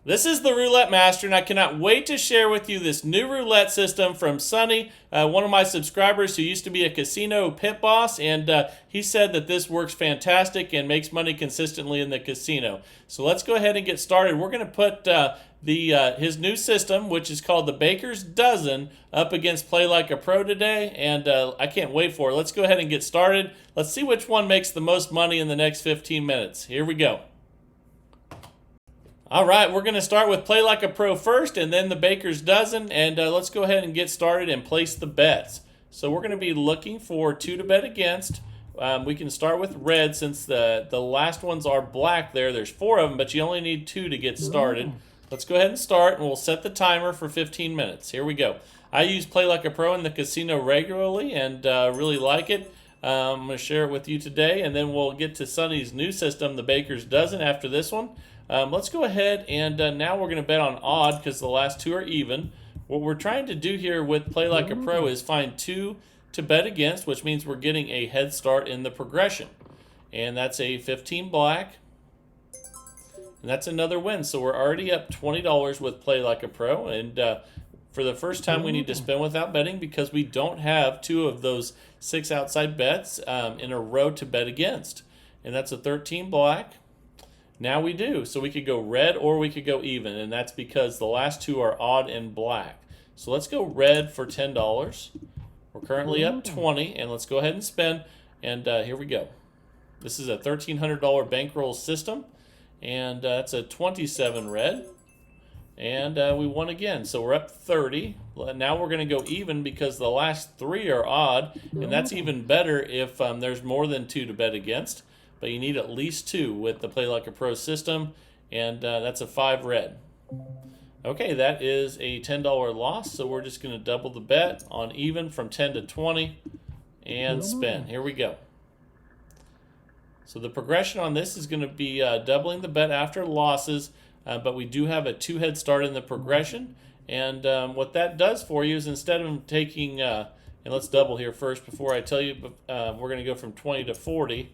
This is the Roulette Master, and I cannot wait to share with you this new roulette system from Sonny, one of my subscribers who used to be a casino pit boss, and he said that this works fantastic and makes money consistently in the casino. So let's go ahead and get started. We're going to put his new system, which is called the Baker's Dozen, up against Play Like a Pro today, and I can't wait for it. Let's go ahead and get started. Let's see which one makes the most money in the next 15 minutes. Here we go. All right, we're going to start with Play Like a Pro first and then the Baker's Dozen, and let's go ahead and get started and place the bets. So we're going to be looking for 2 to bet against. We can start with red since the last ones are black there. There's 4 of them, but you only need 2 to get started. Let's go ahead and start, and we'll set the timer for 15 minutes. Here we go. I use Play Like a Pro in the casino regularly and really like it. I'm going to share it with you today, and then we'll get to Sonny's new system, the Baker's Dozen, after this one. Let's go ahead and now we're going to bet on odd because the last 2 are even. What we're trying to do here with Play Like a Pro is find 2 to bet against, which means we're getting a head start in the progression. And that's a 15 black. And that's another win. So we're already up $20 with Play Like a Pro. And for the first time, we need to spin without betting because we don't have 2 of those 6 outside bets in a row to bet against. And that's a 13 black. Now we do. So we could go red or we could go even, and that's because the last 2 are odd and black. So let's go red for $10. We're currently up 20, and let's go ahead and spin, and here we go. This is a $1,300 bankroll system, and that's a 27 red, and we won again. So we're up 30. Now we're going to go even because the last 3 are odd, and that's even better if there's more than 2 to bet against. But you need at least 2 with the Play Like a Pro system, and that's a 5 red. Okay, that is a $10 loss, so we're just going to double the bet on even from 10 to 20 and spin. Here we go. So the progression on this is going to be doubling the bet after losses, but we do have a 2 head start in the progression, and what that does for you is instead of taking and let's double here first before I tell you, we're going to go from 20 to 40.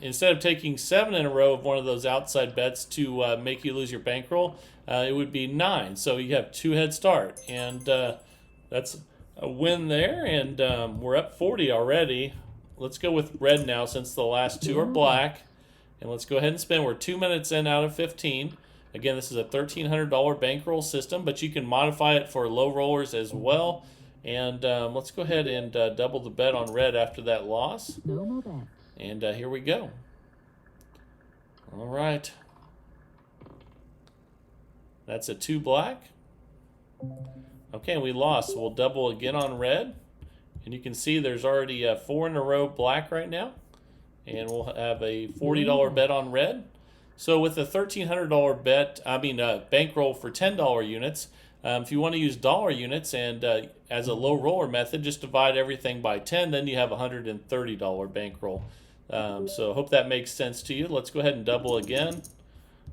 Instead of taking 7 in a row of one of those outside bets to make you lose your bankroll, it would be 9. So you have 2 head start, and that's a win there, and we're up 40 already. Let's go with red now since the last 2 are black, and let's go ahead and spin. We're 2 minutes in out of 15. Again, this is a $1,300 bankroll system, but you can modify it for low rollers as well. And let's go ahead and double the bet on red after that loss. And here we go. All right. That's a 2 black. Okay, we lost. So we'll double again on red. And you can see there's already 4 in a row black right now. And we'll have a $40 bet on red. So with a $1,300 bet, bankroll for $10 units, if you want to use dollar units and as a low roller method, just divide everything by 10, then you have a $130 bankroll. So I hope that makes sense to you. Let's go ahead and double again.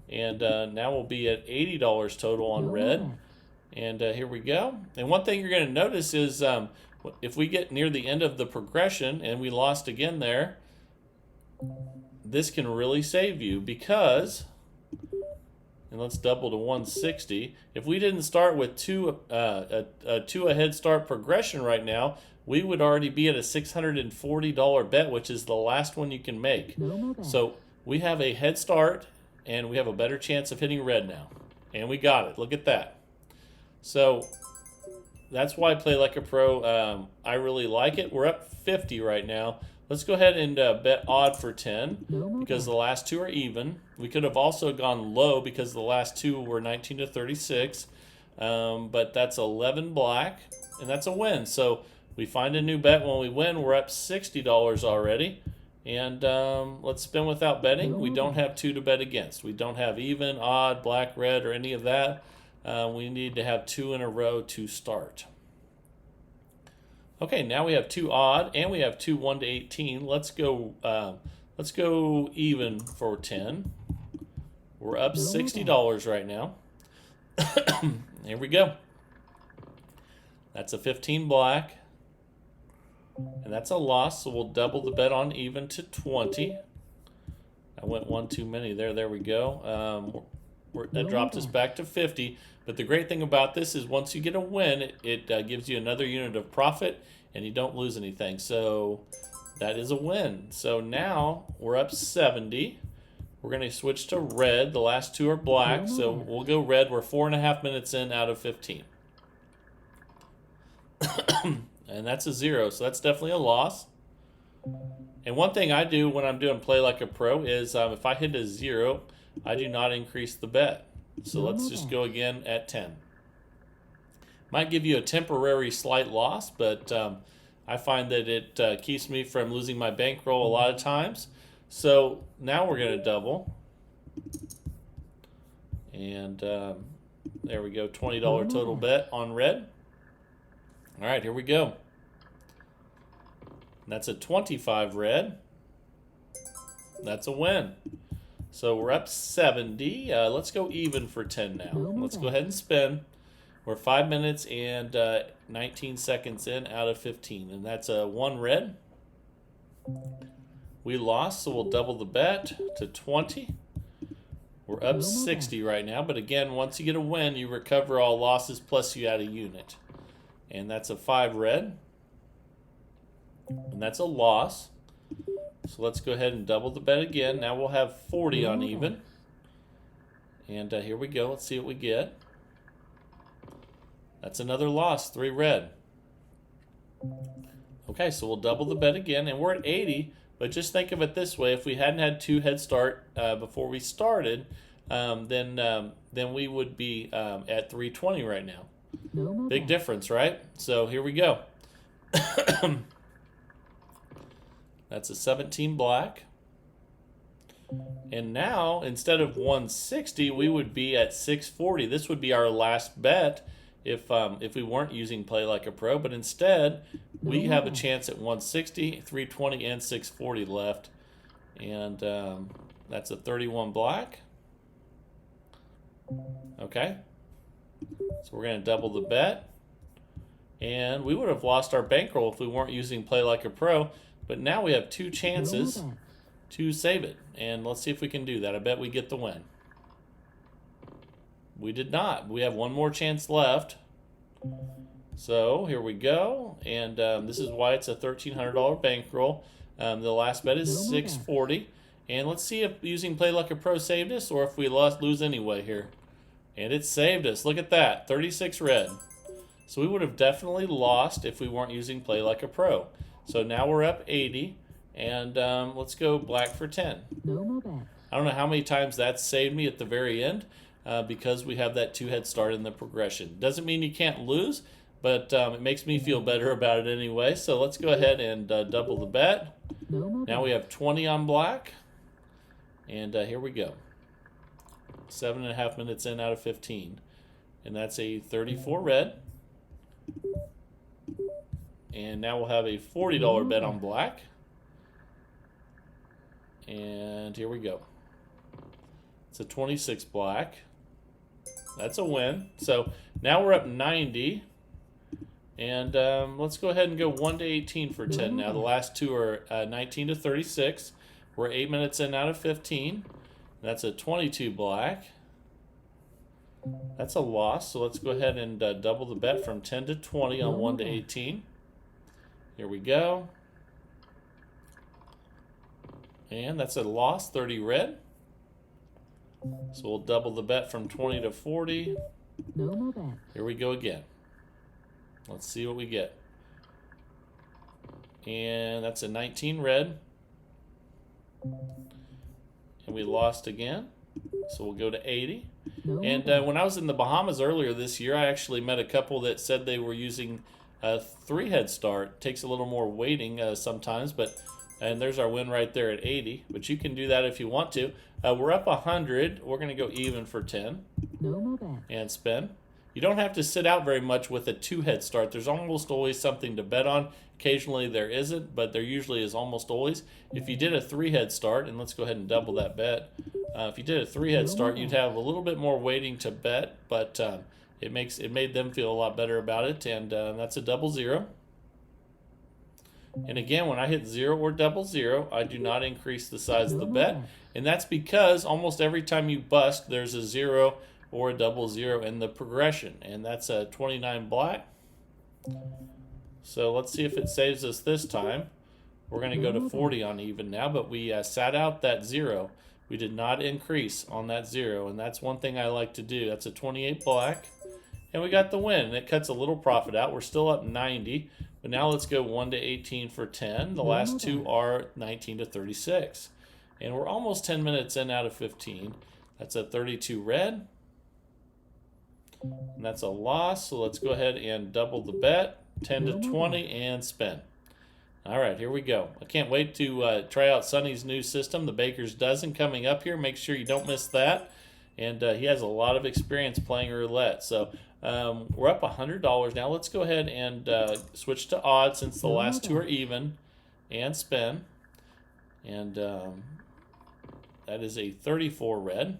And now we'll be at $80 total on red. And here we go. And one thing you're going to notice is if we get near the end of the progression and we lost again there, this can really save you because... And let's double to 160. If we didn't start with a 2 ahead start progression right now, we would already be at a $640 bet, which is the last one you can make. So we have a head start, and we have a better chance of hitting red now. And we got it. Look at that. So that's why I Play Like a Pro. I really like it. We're up 50 right now. Let's go ahead and bet odd for 10 because the last 2 are even. We could have also gone low because the last 2 were 19 to 36, but that's 11 black, and that's a win. So we find a new bet when we win. We're up $60 already, and let's spin without betting. We don't have 2 to bet against. We don't have even, odd, black, red, or any of that. We need to have 2 in a row to start. Okay, now we have 2 odd, and we have 2 1 to 18. Let's go even for 10. We're up $60 right now. Here we go. That's a 15 black, and that's a loss. So we'll double the bet on even to 20. I went 1 too many there. There we go. That dropped us back to 50. But the great thing about this is once you get a win, it gives you another unit of profit, and you don't lose anything. So that is a win. So now we're up 70. We're going to switch to red. The last two are black, so we'll go red. We're 4.5 minutes in out of 15. And that's a 0, so that's definitely a loss. And one thing I do when I'm doing Play Like a Pro is if I hit a 0, I do not increase the bet. So let's just go again at 10. Might give you a temporary slight loss, but I find that it keeps me from losing my bankroll a lot of times. So now we're going to double. And there we go, $20 total bet on red. All right, here we go. That's a 25 red. That's a win. So we're up 70. Let's go even for 10 now. Let's go ahead and spin. We're 5 minutes and 19 seconds in out of 15. And that's a 1 red. We lost, so we'll double the bet to 20. We're up 60 right now. But again, once you get a win, you recover all losses plus you add a unit. And that's a 5 red. And that's a loss. So let's go ahead and double the bet again. Now we'll have 40 on even. And here we go. Let's see what we get. That's another loss, 3 red. Okay, so we'll double the bet again. And we're at 80. But just think of it this way. If we hadn't had 2 head start before we started, then we would be at 320 right now. Big difference, right? So here we go. That's a 17 black. And now, instead of 160, we would be at 640. This would be our last bet if we weren't using Play Like a Pro. But instead, we have a chance at 160, 320, and 640 left. And that's a 31 black. Okay. So we're going to double the bet. And we would have lost our bankroll if we weren't using Play Like a Pro. But now we have 2 chances to save it. And let's see if we can do that. I bet we get the win. We did not. We have 1 more chance left. So here we go. And this is why it's a $1,300 bankroll. The last bet is 640. And let's see if using Play Like a Pro saved us or if we lose anyway here. And it saved us. Look at that. 36 red. So we would have definitely lost if we weren't using Play Like a Pro. So now we're up 80, and let's go black for 10. I don't know how many times that's saved me at the very end because we have that 2 head start in the progression. Doesn't mean you can't lose, but it makes me feel better about it anyway. So let's go ahead and double the bet. Now we have 20 on black, and here we go. 7.5 minutes in out of 15, and that's a 34 red. And now we'll have a $40 bet on black. And here we go. It's a 26 black. That's a win. So now we're up 90. And let's go ahead and go 1 to 18 for 10 now. The last 2 are 19 to 36. We're 8 minutes in out of 15. That's a 22 black. That's a loss. So let's go ahead and double the bet from 10 to 20 on 1 to 18. Here we go. And that's a loss, 30 red. So we'll double the bet from 20 to 40. Here we go again. Let's see what we get. And that's a 19 red. And we lost again. So we'll go to 80. And when I was in the Bahamas earlier this year, I actually met a couple that said they were using a 3 head start. Takes a little more waiting sometimes, and there's our win right there at 80. But you can do that if you want to. We're up 100. We're going to go even for 10. And spin. You don't have to sit out very much with a 2 head start. There's almost always something to bet on. Occasionally there isn't, but there usually is almost always. If you did a 3 head start, and let's go ahead and double that bet. If you did a 3 head start, you'd have a little bit more waiting to bet, but it made them feel a lot better about it, and that's a double 0. And again, when I hit 0 or double 0, I do not increase the size of the bet. And that's because almost every time you bust, there's a 0 or a double 0 in the progression. And that's a 29 black. So let's see if it saves us this time. We're going to go to 40 on even now, but we sat out that 0. We did not increase on that 0, and that's one thing I like to do. That's a 28 black, and we got the win. And it cuts a little profit out. We're still up 90, but now let's go 1 to 18 for 10. The last two are 19 to 36, and we're almost 10 minutes in out of 15. That's a 32 red, and that's a loss. So let's go ahead and double the bet, 10 to 20, and spin. All right, here we go. I can't wait to try out Sonny's new system, the Baker's Dozen, coming up here. Make sure you don't miss that. And he has a lot of experience playing roulette. So we're up $100 now. Let's go ahead and switch to odd since the last two are even, and spin. And that is a 34 red.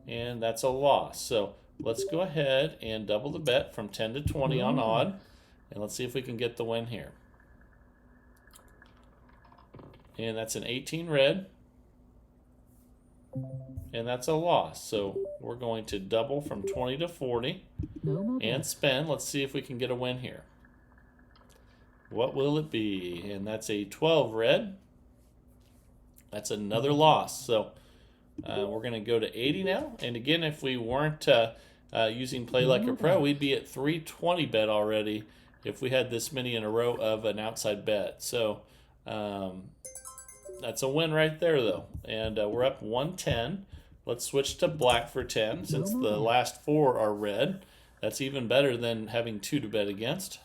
And that's a loss. So let's go ahead and double the bet from 10 to 20 on odd. And let's see if we can get the win here. And that's an 18 red. And that's a loss. So we're going to double from 20 to 40 and spin. Let's see if we can get a win here. What will it be? And that's a 12 red. That's another loss. So we're going to go to 80 now. And again, if we weren't using Play Like a Pro, we'd be at 320 bet already if we had this many in a row of an outside bet. So that's a win right there, though. And we're up 110. Let's switch to black for 10 since the last four are red. That's even better than having 2 to bet against.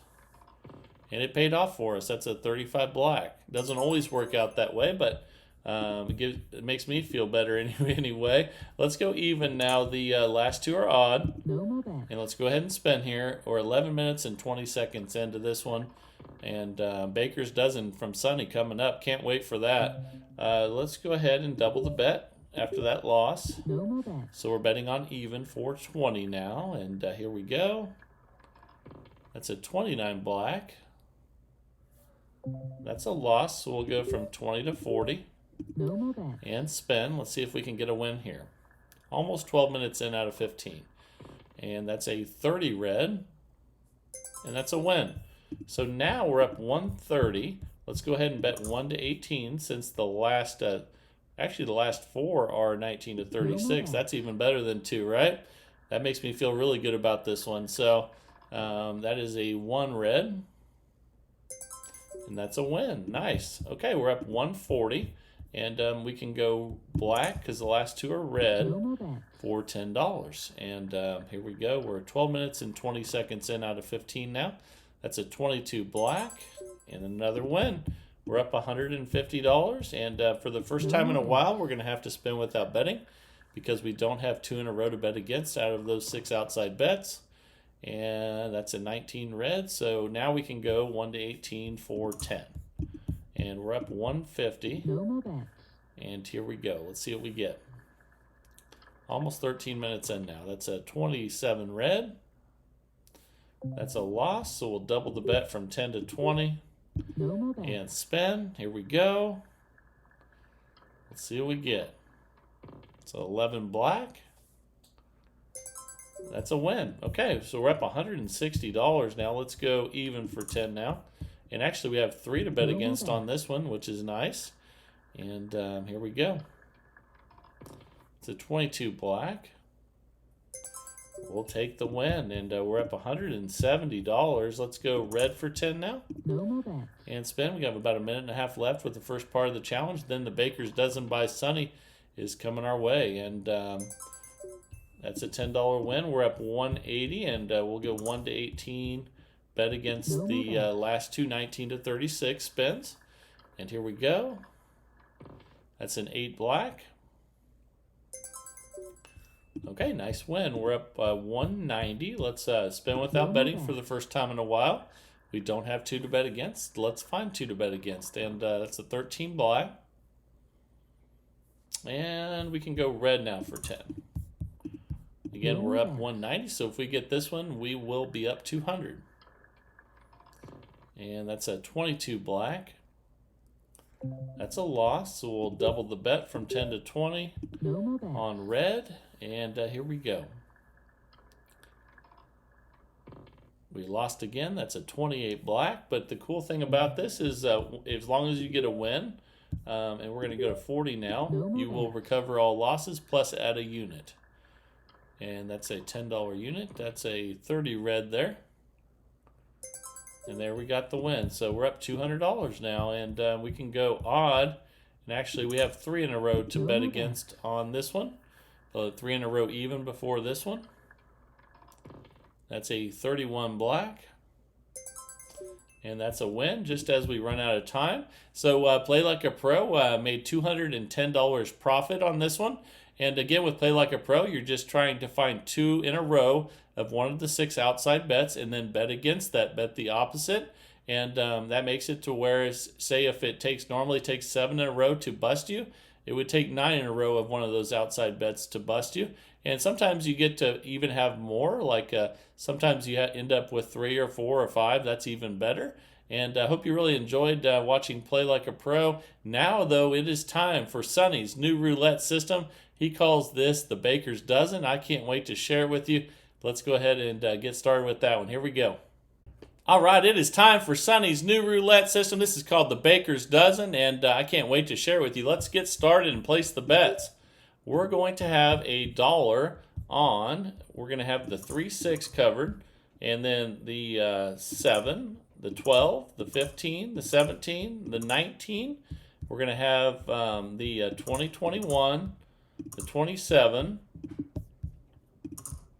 And it paid off for us. That's a 35 black. Doesn't always work out that way, but it makes me feel better anyway. Let's go even now. The last two are odd. And let's go ahead and spin here. We're 11 minutes and 20 seconds into this one. And Baker's Dozen from Sonny coming up. Can't wait for that. Let's go ahead and double the bet after that loss. So we're betting on even for 20 now. And here we go. That's a 29 black. That's a loss. So we'll go from 20 to 40. And spin. Let's see if we can get a win here. Almost 12 minutes in out of 15. And that's a 30 red. And that's a win. So now we're up 130. Let's go ahead and bet 1 to 18 since the last, actually the last four are 19 to 36. That's even better than 2, right? That makes me feel really good about this one. So that is a 1 red. And that's a win. Nice. Okay, we're up 140. And we can go black because the last two are red for $10. And here we go. We're 12 minutes and 20 seconds in out of 15 now. That's a 22 black and another win. We're up $150. And for the first time in a while, we're going to have to spin without betting because we don't have 2 in a row to bet against out of those 6 outside bets. And that's a 19 red. So now we can go 1 to 18 for 10. And we're up 150. And here we go. Let's see what we get. Almost 13 minutes in now. That's a 27 red. That's a loss. So we'll double the bet from 10 to 20. And spin. Here we go. Let's see what we get. It's 11 black. That's a win. Okay, so we're up $160 now. Let's go even for 10 now. And actually, we have 3 to bet against on this one, which is nice. And here we go. It's a 22 black. We'll take the win. And we're up $170. Let's go red for 10 now. And spin. We have about a minute and a half left with the first part of the challenge. Then the Baker's Dozen by Sonny is coming our way. And that's a $10 win. We're up 180. And we'll go 1 to 18. Bet against the last two 19 to 36 spins. And here we go. That's an 8 black. Okay, nice win. We're up 190. Let's spin without betting for the first time in a while. We don't have 2 to bet against. Let's find 2 to bet against. And that's a 13 black. And we can go red now for 10. Again, we're up 190. So if we get this one, we will be up 200. And that's a 22 black. That's a loss, so we'll double the bet from 10 to 20 on red, and here we go. We lost again. That's a 28 black, but the cool thing about this is as long as you get a win, and we're going to go to 40 now, you will recover all losses plus add a unit. And that's a $10 unit. That's a 30 red there. And there we got the win. So we're up $200 now, and we can go odd. And actually, we have 3 in a row to bet against on this one. 3 in a row even before this one. That's a 31 black. And that's a win just as we run out of time. So Play Like a Pro made $210 profit on this one. And again, with Play Like a Pro, you're just trying to find 2 in a row of one of the 6 outside bets and then bet against that, bet the opposite. And that makes it to where, say, if it normally takes 7 in a row to bust you, it would take 9 in a row of one of those outside bets to bust you. And sometimes you get to even have more, like sometimes you end up with 3 or 4 or 5. That's even better. And I hope you really enjoyed watching Play Like a Pro. Now, though, it is time for Sonny's new roulette system. He calls this the Baker's Dozen. I can't wait to share it with you. Let's go ahead and get started with that one. Here we go. All right, it is time for Sonny's new roulette system. This is called the Baker's Dozen, and I can't wait to share it with you. Let's get started and place the bets. We're going to have $1 on. We're going to have the 3-6 covered, and then the 7, the 12, the 15, the 17, the 19. We're going to have the 2021, the 27.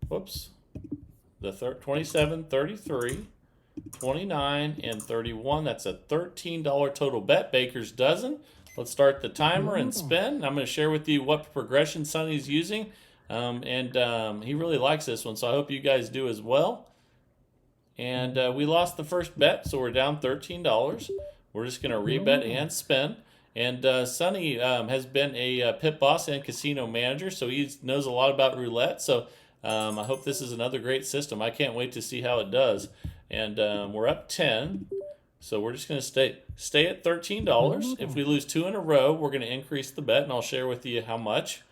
Whoops. The 27, 33, 29, and 31. That's a $13 total bet. Baker's Dozen. Let's start the timer and spin. I'm going to share with you what progression Sonny's using. He really likes this one, so I hope you guys do as well. And we lost the first bet, so we're down $13. We're just going to rebet and spin. And Sonny has been a pit boss and casino manager, so he knows a lot about roulette. So I hope this is another great system. I can't wait to see how it does. And we're up 10. So we're just going to stay at $13. If we lose 2 in a row, we're going to increase the bet, and I'll share with you how much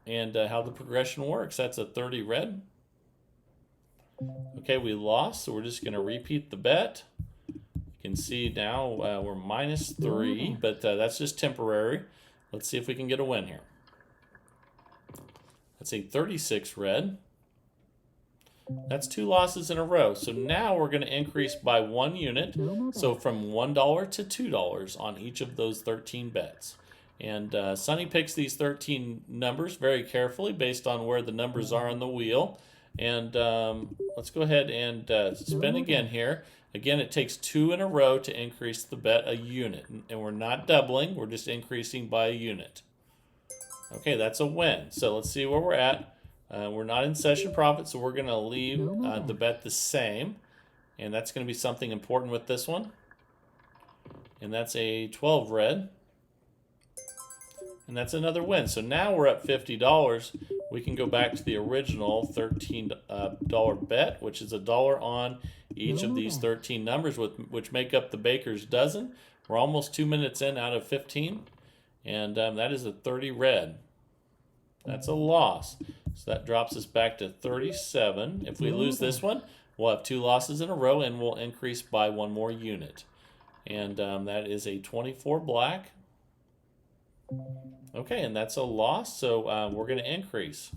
and how the progression works. That's a 30 red. Okay, we lost, so we're just going to repeat the bet. You can see now we're minus 3, but that's just temporary. Let's see if we can get a win here. That's a 36 red. That's 2 losses in a row. So now we're going to increase by 1 unit. So from $1 to $2 on each of those 13 bets. And Sonny picks these 13 numbers very carefully based on where the numbers are on the wheel. And let's go ahead and spin again here. Again, it takes 2 in a row to increase the bet a unit. And we're not doubling. We're just increasing by a unit. Okay, that's a win. So let's see where we're at. We're not in session profit, so we're going to leave the bet the same. And that's going to be something important with this one. And that's a 12 red. And that's another win. So now we're up $50. We can go back to the original $13 bet, which is $1 on each of these 13 numbers, which make up the Baker's Dozen. We're almost 2 minutes in out of 15. And that is a 30 red. That's a loss. So that drops us back to 37. If we lose this one, we'll have 2 losses in a row, and we'll increase by 1 more unit. And that is a 24 black. Okay, and that's a loss, so we're going to increase.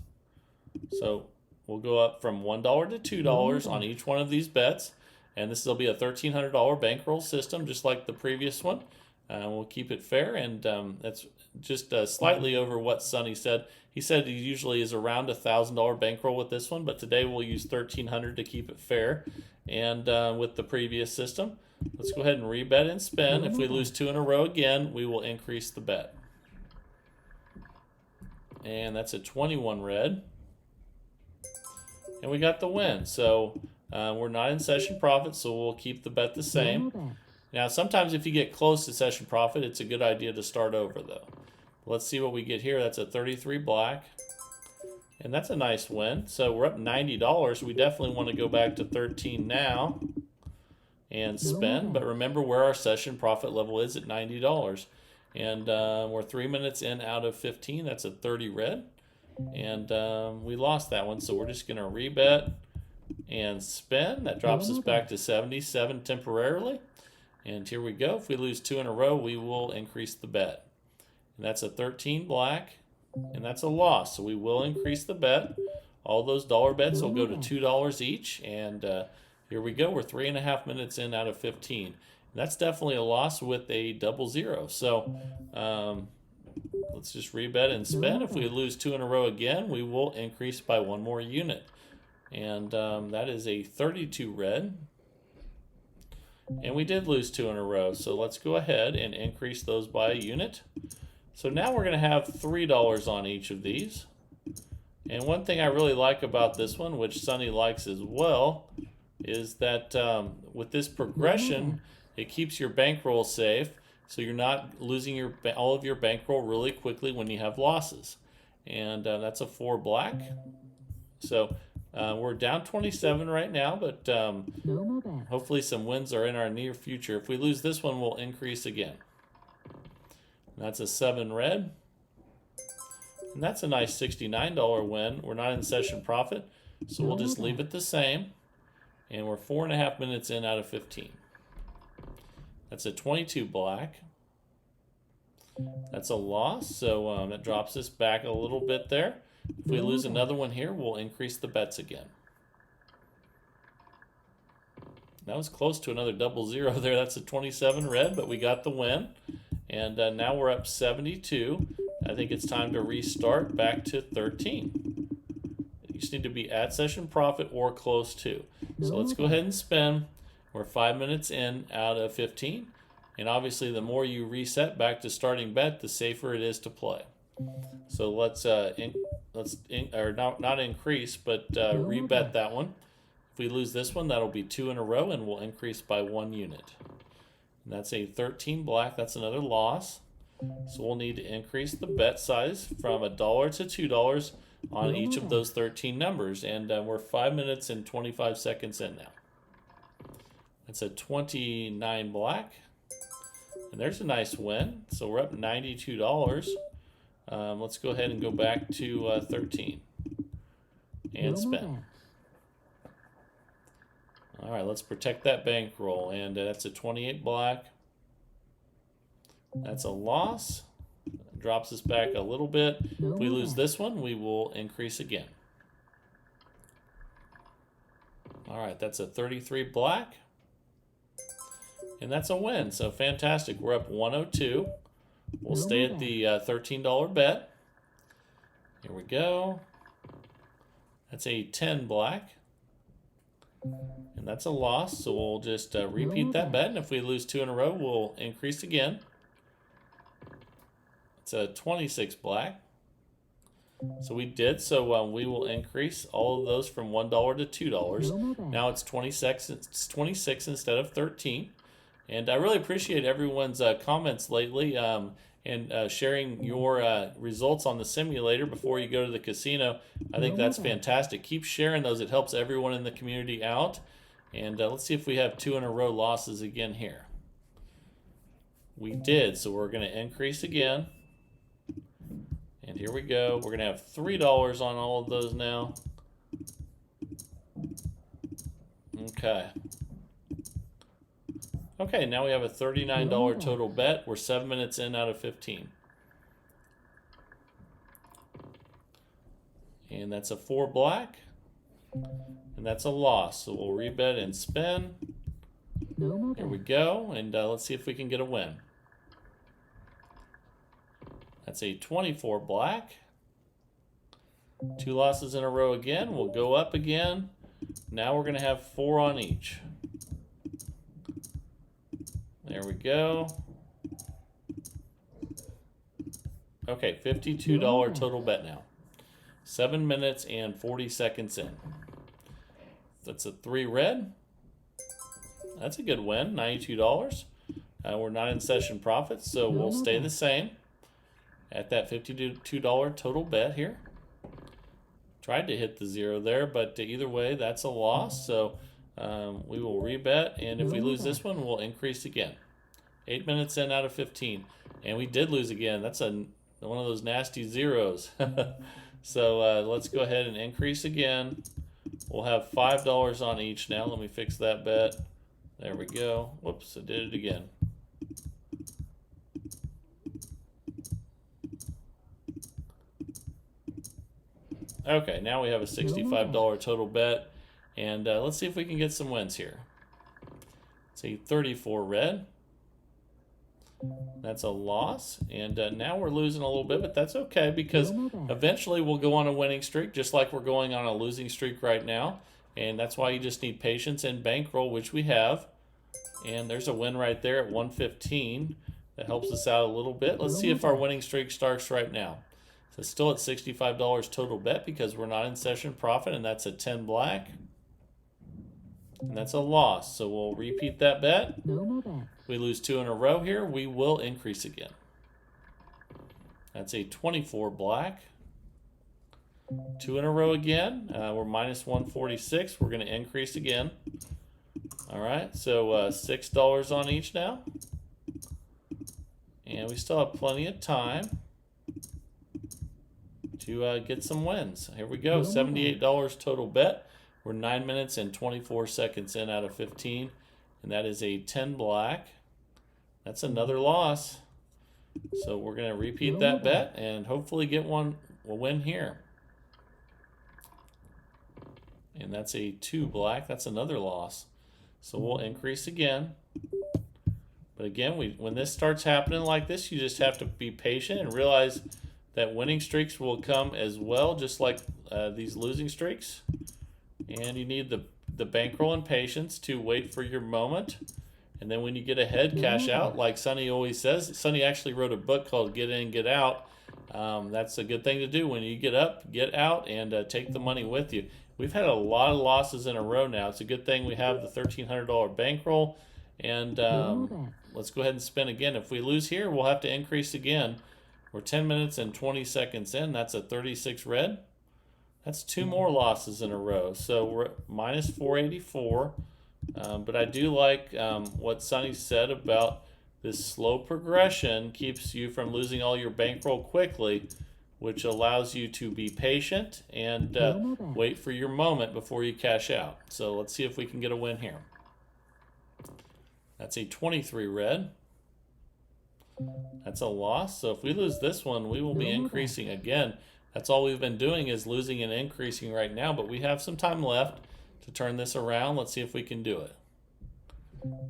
So we'll go up from $1 to $2 on each one of these bets. And this will be a $1,300 bankroll system, just like the previous one. We'll keep it fair, and that's just slightly over what Sonny said. He said he usually is around $1,000 bankroll with this one, but today we'll use $1,300 to keep it fair. And with the previous system, let's go ahead and rebet and spin. If we lose 2 in a row again, we will increase the bet. And that's a 21 red. And we got the win. So we're not in session profit, so we'll keep the bet the same. Now, sometimes if you get close to session profit, it's a good idea to start over, though. Let's see what we get here. That's a 33 black. And that's a nice win. So we're up $90. We definitely want to go back to 13 now and spin. But remember where our session profit level is at $90. And we're 3 minutes in out of 15. That's a 30 red. And we lost that one, so we're just going to rebet and spin. That drops us back to 77 temporarily. And here we go. If we lose 2 in a row, we will increase the bet. And that's a 13 black, and that's a loss. So we will increase the bet. All those dollar bets will go to $2 each. And here we go. We're 3.5 minutes in out of 15. And that's definitely a loss with a double zero. So let's just rebet and spin. If we lose 2 in a row again, we will increase by 1 more unit. And that is a 32 red. And we did lose 2 in a row. So let's go ahead and increase those by a unit. So now we're going to have $3 on each of these. And one thing I really like about this one, which Sunny likes as well, is that with this progression, it keeps your bankroll safe. So you're not losing all of your bankroll really quickly when you have losses. And that's a 4 black. So we're down 27 right now, but hopefully some wins are in our near future. If we lose this one, we'll increase again. And that's a 7 red. And that's a nice $69 win. We're not in session profit, so we'll just leave it the same. And we're 4.5 minutes in out of 15. That's a 22 black. That's a loss, so that drops us back a little bit there. If we lose another one here, we'll increase the bets again. That was close to another double zero there. That's a 27 red, but we got the win. And now we're up 72. I think it's time to restart back to 13. You just need to be at session profit or close to. So let's go ahead and spin. We're 5 minutes in out of 15. And obviously the more you reset back to starting bet, the safer it is to play. So let's not increase, but rebet that one. If we lose this one, that'll be 2 in a row, and we'll increase by 1 unit. And that's a 13 black. That's another loss. So we'll need to increase the bet size from $1 to $2 on each of those 13 numbers. And we're 5 minutes and 25 seconds in now. That's a 29 black. And there's a nice win. So we're up $92. Let's go ahead and go back to 13 and spin. All right, let's protect that bankroll. And that's a 28 black. That's a loss. Drops us back a little bit. If we lose this one, we will increase again. All right, that's a 33 black. And that's a win. So fantastic. We're up 102. We'll stay at the $13 bet. Here we go. That's a 10 black. And that's a loss. So we'll just repeat that bet. And if we lose 2 in a row, we'll increase again. It's a 26 black. So we did. So we will increase all of those from $1 to $2. Now it's 26 instead of 13. And I really appreciate everyone's comments lately and sharing your results on the simulator before you go to the casino. I think that's fantastic. Keep sharing those. It helps everyone in the community out. And let's see if we have 2 in a row losses again here. We did, so we're going to increase again. And here we go. We're going to have $3 on all of those now. Okay. Okay, now we have a $39 total bet. We're 7 minutes in out of 15. And that's a 4 black. And that's a loss. So we'll rebet and spin. There we go. And let's see if we can get a win. That's a 24 black. 2 losses in a row again. We'll go up again. Now we're going to have 4 on each. There we go. Okay, $52 total bet now. 7 minutes and 40 seconds in. That's a 3 red. That's a good win, $92. We're not in session profits, so we'll stay the same at that $52 total bet here. Tried to hit the 0 there, but either way, that's a loss. So we will rebet, and if we lose this one, we'll increase again. 8 minutes in out of 15. And we did lose again. That's one of those nasty zeros. So let's go ahead and increase again. We'll have $5 on each now. Let me fix that bet. There we go. Whoops, I did it again. Okay, now we have a $65 total bet. And let's see if we can get some wins here. See, 34 red. That's a loss. And now we're losing a little bit, but that's okay because eventually we'll go on a winning streak just like we're going on a losing streak right now. And that's why you just need patience and bankroll, which we have. And there's a win right there at 115. That helps us out a little bit. Let's see if our winning streak starts right now. So it's still at $65 total bet because we're not in session profit, and that's a 10 black. And that's a loss. So we'll repeat that bet. No more bet. If we lose 2 in a row here, we will increase again. That's a 24 black. 2 in a row again. We're minus 146. We're going to increase again. All right, so $6 on each now. And we still have plenty of time to get some wins. Here we go, $78 total bet. We're 9 minutes and 24 seconds in out of 15. And that is a 10 black. That's another loss. So we're going to repeat that bet and hopefully get a win here. And that's a 2 black. That's another loss. So we'll increase again. But again, when this starts happening like this, you just have to be patient and realize that winning streaks will come as well, just like these losing streaks. And you need the bankroll and patience to wait for your moment. And then when you get ahead, cash out, like Sonny always says. Sonny actually wrote a book called Get In, Get Out. That's a good thing to do. When you get up, get out, and take the money with you. We've had a lot of losses in a row now. It's a good thing we have the $1,300 bankroll. And let's go ahead and spin again. If we lose here, we'll have to increase again. We're 10 minutes and 20 seconds in. That's a 36 red. That's 2 more losses in a row. So we're at minus 484. But I do like what Sonny said about this slow progression keeps you from losing all your bankroll quickly, which allows you to be patient and wait for your moment before you cash out. So let's see if we can get a win here. That's a 23 red. That's a loss. So if we lose this one, we will be increasing again. That's all we've been doing is losing and increasing right now, but we have some time left to turn this around. Let's see if we can do it.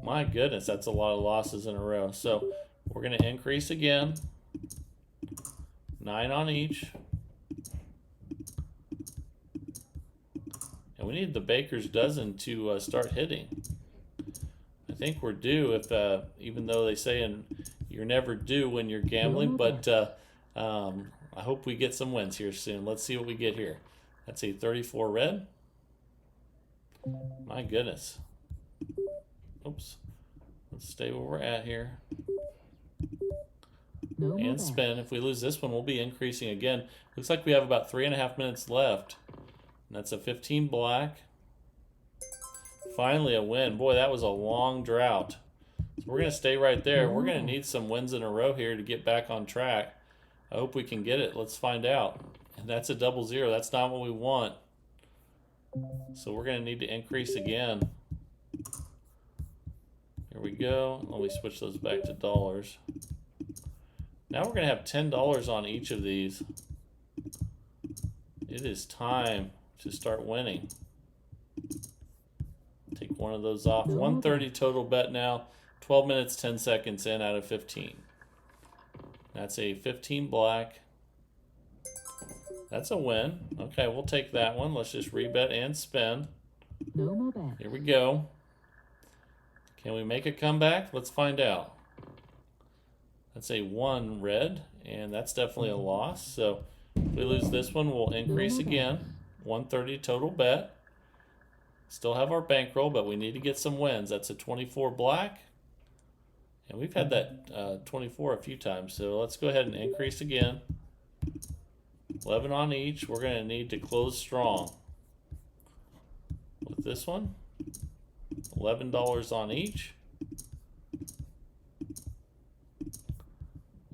My goodness, that's a lot of losses in a row. So we're going to increase again. 9 on each. And we need the baker's dozen to start hitting. I think we're due, if even though they say you're never due when you're gambling, but I hope we get some wins here soon. Let's see what we get here. That's a 34 red. My goodness. Oops. Let's stay where we're at here. And spin. If we lose this one, we'll be increasing again. Looks like we have about 3.5 minutes left. And that's a 15 black. Finally a win. Boy, that was a long drought. So we're going to stay right there. We're going to need some wins in a row here to get back on track. I hope we can get it. Let's find out. And that's a 00. That's not what we want. So we're going to need to increase again. Here we go. Let me switch those back to dollars. Now we're going to have $10 on each of these. It is time to start winning. Take one of those off. 130 total bet now. 12 minutes, 10 seconds in out of 15. That's a 15 black. That's a win. Okay, we'll take that one. Let's just rebet and spin. No more bet. Here we go. Can we make a comeback? Let's find out. That's a 1 red, and that's definitely a loss. So if we lose this one, we'll increase again. 130 total bet. Still have our bankroll, but we need to get some wins. That's a 24 black. And we've had that 24 a few times. So let's go ahead and increase again. 11 on each. We're going to need to close strong with this one. $11 on each.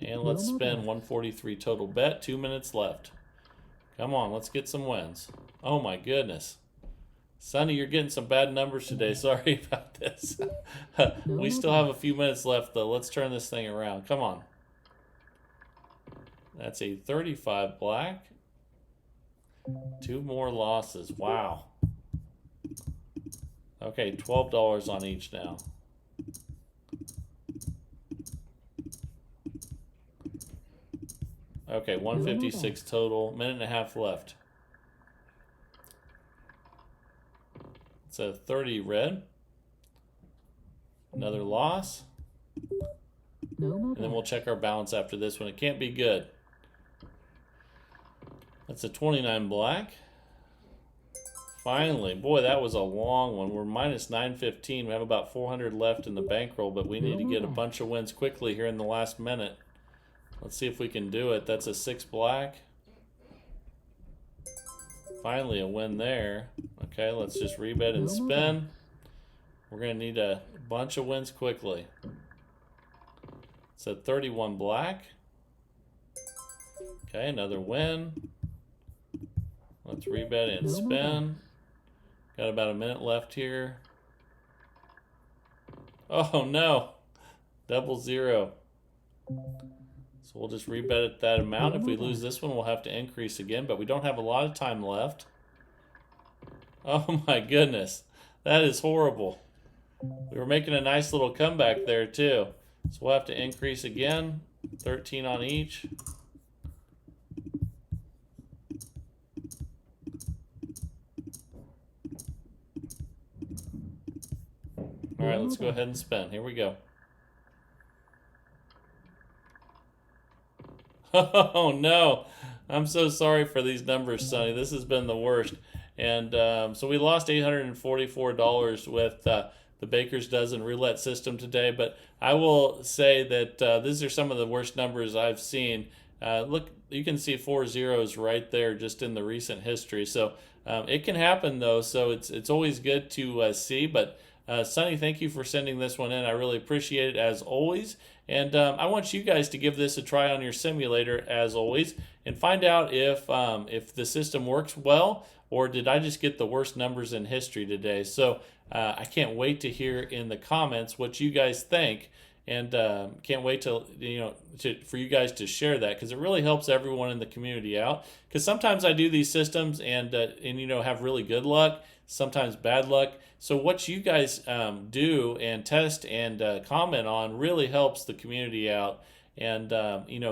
And let's spin 143 total bet. 2 minutes left. Come on, let's get some wins. Oh my goodness. Sonny, you're getting some bad numbers today. Sorry about this. We still have a few minutes left, though. Let's turn this thing around. Come on. That's a 35 black. 2 more losses. Wow. Okay, $12 on each now. Okay, 156 total. Minute and a half left. It's a 30 red. Another loss. And then we'll check our balance after this one. It can't be good. That's a 29 black. Finally. Boy, that was a long one. We're minus 915. We have about 400 left in the bankroll, but we need to get a bunch of wins quickly here in the last minute. Let's see if we can do it. That's a 6 black. Finally a win there. Okay, let's just rebet and spin. We're going to need a bunch of wins quickly. It's a 31 black. Okay, another win. Let's rebet and spin. Got about a minute left here. Oh no, double zero. So we'll just rebet at that amount. If we lose this one, we'll have to increase again, but we don't have a lot of time left. Oh my goodness, that is horrible. We were making a nice little comeback there too. So we'll have to increase again, 13 on each. All right, let's go ahead and spin. Here we go. Oh no, I'm so sorry for these numbers, Sonny. This has been the worst. And so we lost $844 with the Baker's Dozen roulette system today. But I will say that these are some of the worst numbers I've seen. Look, you can see 4 zeros right there just in the recent history. So it can happen though. So it's always good to see. But Sonny, thank you for sending this one in. I really appreciate it as always. And I want you guys to give this a try on your simulator as always and find out if the system works well, or did I just get the worst numbers in history today. So I can't wait to hear in the comments what you guys think, and can't wait to for you guys to share that, because it really helps everyone in the community out. Because sometimes I do these systems and have really good luck, sometimes bad luck. So what you guys do and test and comment on really helps the community out, and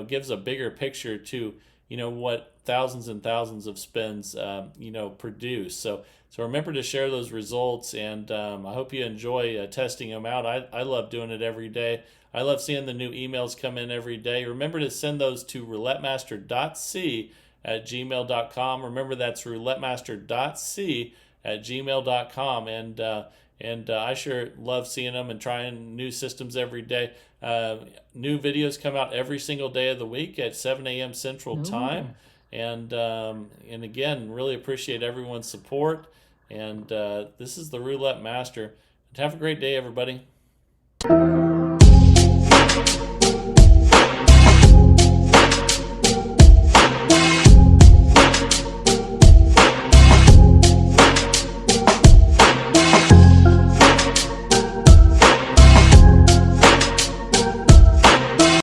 gives a bigger picture to what thousands and thousands of spins produce. So remember to share those results, and I hope you enjoy testing them out. I love doing it every day. I love seeing the new emails come in every day. Remember to send those to roulettemaster.c@gmail.com. Remember, that's roulettemaster.c@gmail.com. And I sure love seeing them and trying new systems every day. New videos come out every single day of the week at 7 a.m. Central Time. And again, really appreciate everyone's support. And this is the Roulette Master. Have a great day, everybody.